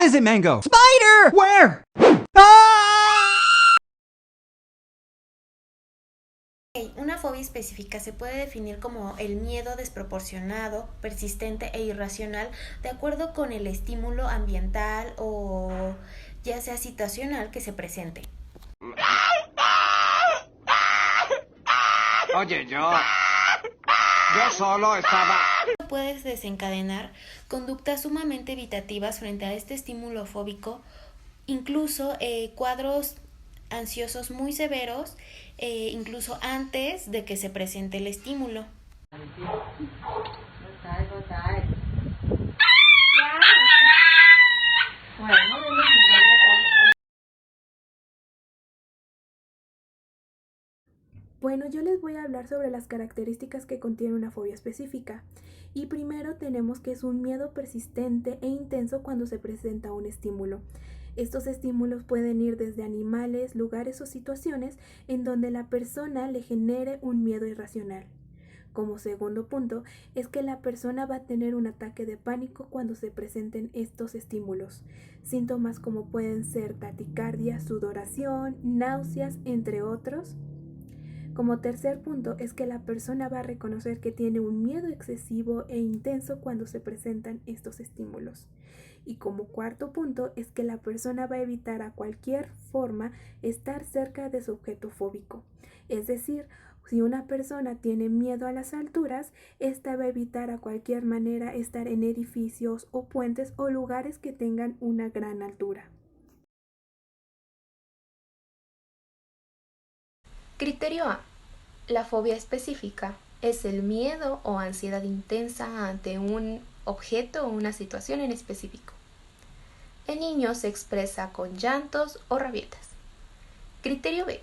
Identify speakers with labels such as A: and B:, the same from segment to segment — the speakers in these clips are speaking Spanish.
A: Is it mango? Spider! Where? Ah!
B: Una fobia específica se puede definir como el miedo desproporcionado, persistente e irracional de acuerdo con el estímulo ambiental o ya sea situacional que se presente.
C: Oye, yo solo estaba...
B: Puedes desencadenar conductas sumamente evitativas frente a este estímulo fóbico, incluso cuadros ansiosos muy severos, incluso antes de que se presente el estímulo.
D: Bueno, yo les voy a hablar sobre las características que contiene una fobia específica. Y primero tenemos que es un miedo persistente e intenso cuando se presenta un estímulo. Estos estímulos pueden ir desde animales, lugares o situaciones en donde la persona le genere un miedo irracional. Como segundo punto, es que la persona va a tener un ataque de pánico cuando se presenten estos estímulos. Síntomas como pueden ser taquicardia, sudoración, náuseas, entre otros. Como tercer punto es que la persona va a reconocer que tiene un miedo excesivo e intenso cuando se presentan estos estímulos. Y como cuarto punto es que la persona va a evitar a cualquier forma estar cerca de su objeto fóbico. Es decir, si una persona tiene miedo a las alturas, esta va a evitar a cualquier manera estar en edificios o puentes o lugares que tengan una gran altura.
E: Criterio A. La fobia específica es el miedo o ansiedad intensa ante un objeto o una situación en específico. El niño se expresa con llantos o rabietas. Criterio B.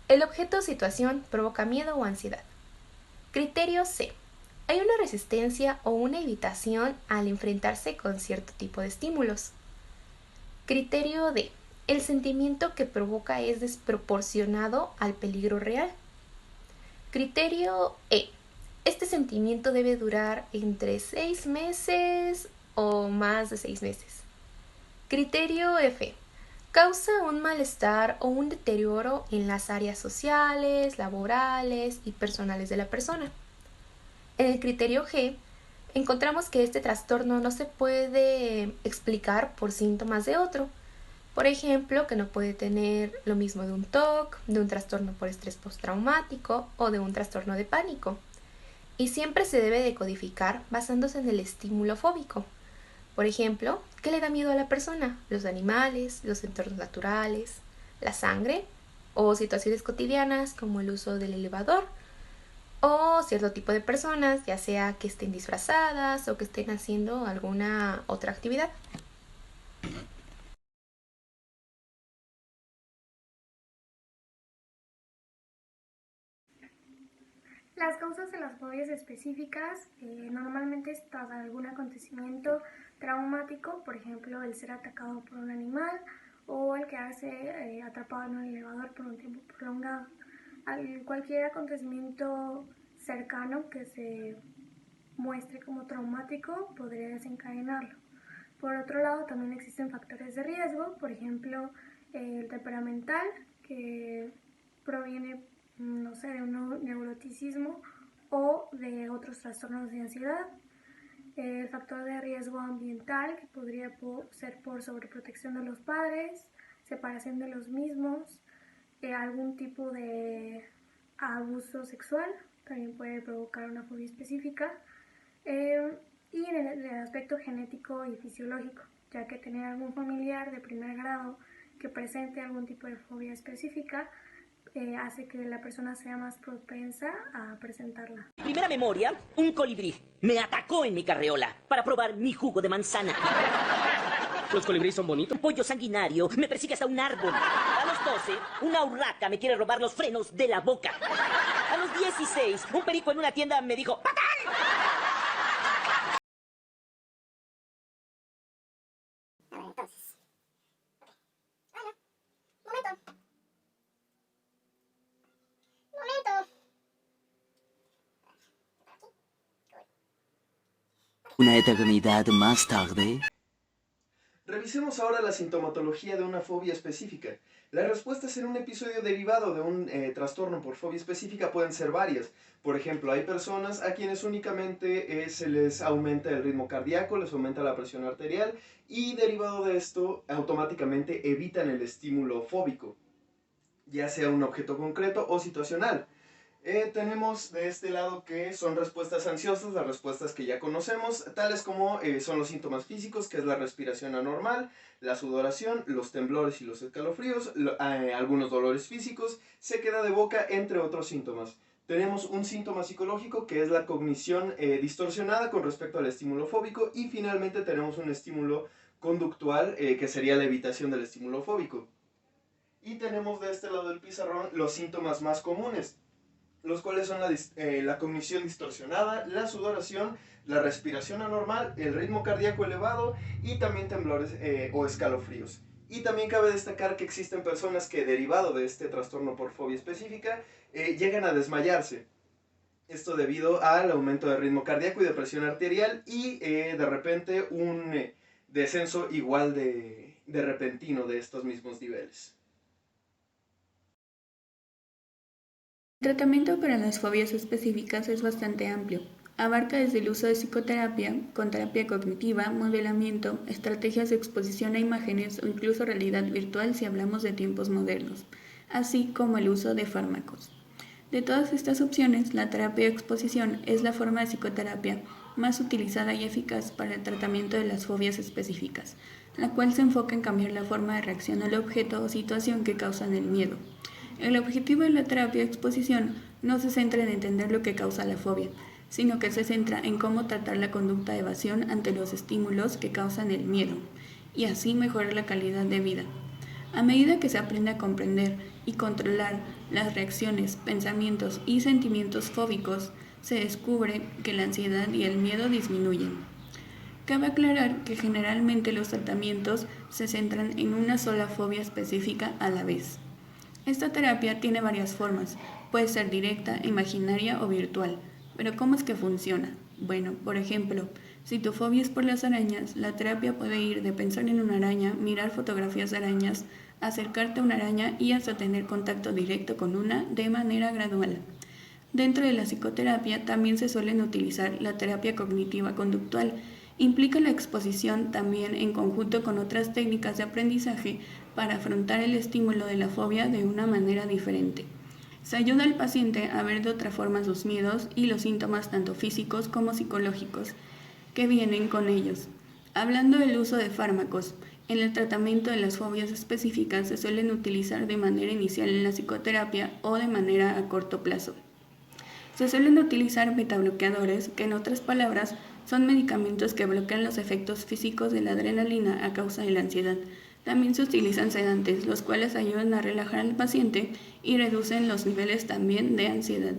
E: El objeto o situación provoca miedo o ansiedad. Criterio C. Hay una resistencia o una evitación al enfrentarse con cierto tipo de estímulos. Criterio D. El sentimiento que provoca es desproporcionado al peligro real. Criterio E. Este sentimiento debe durar entre 6 meses o más de 6 meses. Criterio F. Causa un malestar o un deterioro en las áreas sociales, laborales y personales de la persona. En el criterio G, encontramos que este trastorno no se puede explicar por síntomas de otro. Por ejemplo, que no puede tener lo mismo de un TOC, de un trastorno por estrés postraumático o de un trastorno de pánico. Y siempre se debe de codificar basándose en el estímulo fóbico. Por ejemplo, ¿qué le da miedo a la persona? Los animales, los entornos naturales, la sangre o situaciones cotidianas como el uso del elevador o cierto tipo de personas, ya sea que estén disfrazadas o que estén haciendo alguna otra actividad.
F: Las causas de las fobias específicas normalmente es tras algún acontecimiento traumático, por ejemplo el ser atacado por un animal o el quedarse atrapado en un elevador por un tiempo prolongado. Cualquier acontecimiento cercano que se muestre como traumático podría desencadenarlo. Por otro lado, también existen factores de riesgo, por ejemplo el temperamental, que proviene no sé, de un neuroticismo o de otros trastornos de ansiedad. El factor de riesgo ambiental, que podría ser por sobreprotección de los padres, separación de los mismos, algún tipo de abuso sexual, también puede provocar una fobia específica. Y en el aspecto genético y fisiológico, ya que tener algún familiar de primer grado que presente algún tipo de fobia específica hace que la persona sea más propensa a presentarla.
G: Primera memoria, un colibrí me atacó en mi carreola para probar mi jugo de manzana.
H: ¿Los colibríes son bonitos?
G: Un pollo sanguinario me persigue hasta un árbol. A los 12, una urraca me quiere robar los frenos de la boca. A los 16, un perico en una tienda me dijo ¡patán!
I: Una eternidad más tarde. Revisemos ahora la sintomatología de una fobia específica. Las respuestas en un episodio derivado de un trastorno por fobia específica pueden ser varias. Por ejemplo, hay personas a quienes únicamente se les aumenta el ritmo cardíaco, les aumenta la presión arterial y derivado de esto automáticamente evitan el estímulo fóbico, ya sea un objeto concreto o situacional. Tenemos de este lado que son respuestas ansiosas, las respuestas que ya conocemos, tales como son los síntomas físicos, que es la respiración anormal, la sudoración, los temblores y los escalofríos, algunos dolores físicos, sequedad de boca, entre otros síntomas. Tenemos un síntoma psicológico, que es la cognición distorsionada con respecto al estímulo fóbico, y finalmente tenemos un estímulo conductual, que sería la evitación del estímulo fóbico. Y tenemos de este lado del pizarrón los síntomas más comunes, los cuales son la cognición distorsionada, la sudoración, la respiración anormal, el ritmo cardíaco elevado y también temblores o escalofríos. Y también cabe destacar que existen personas que, derivado de este trastorno por fobia específica, llegan a desmayarse. Esto debido al aumento de ritmo cardíaco y de presión arterial y de repente un descenso igual de repentino de estos mismos niveles.
D: El tratamiento para las fobias específicas es bastante amplio. Abarca desde el uso de psicoterapia, con terapia cognitiva, modelamiento, estrategias de exposición a imágenes o incluso realidad virtual si hablamos de tiempos modernos, así como el uso de fármacos. De todas estas opciones, la terapia de exposición es la forma de psicoterapia más utilizada y eficaz para el tratamiento de las fobias específicas, la cual se enfoca en cambiar la forma de reacción al objeto o situación que causan el miedo. El objetivo de la terapia de exposición no se centra en entender lo que causa la fobia, sino que se centra en cómo tratar la conducta de evasión ante los estímulos que causan el miedo, y así mejorar la calidad de vida. A medida que se aprende a comprender y controlar las reacciones, pensamientos y sentimientos fóbicos, se descubre que la ansiedad y el miedo disminuyen. Cabe aclarar que generalmente los tratamientos se centran en una sola fobia específica a la vez. Esta terapia tiene varias formas, puede ser directa, imaginaria o virtual. ¿Pero cómo es que funciona? Bueno, por ejemplo, si tu fobia es por las arañas, la terapia puede ir de pensar en una araña, mirar fotografías de arañas, acercarte a una araña y hasta tener contacto directo con una de manera gradual. Dentro de la psicoterapia también se suelen utilizar la terapia cognitiva conductual. Implica la exposición también en conjunto con otras técnicas de aprendizaje para afrontar el estímulo de la fobia de una manera diferente. Se ayuda al paciente a ver de otra forma sus miedos y los síntomas tanto físicos como psicológicos que vienen con ellos. Hablando del uso de fármacos, en el tratamiento de las fobias específicas se suelen utilizar de manera inicial en la psicoterapia o de manera a corto plazo. Se suelen utilizar betabloqueadores, que en otras palabras son medicamentos que bloquean los efectos físicos de la adrenalina a causa de la ansiedad. También se utilizan sedantes, los cuales ayudan a relajar al paciente y reducen los niveles también de ansiedad.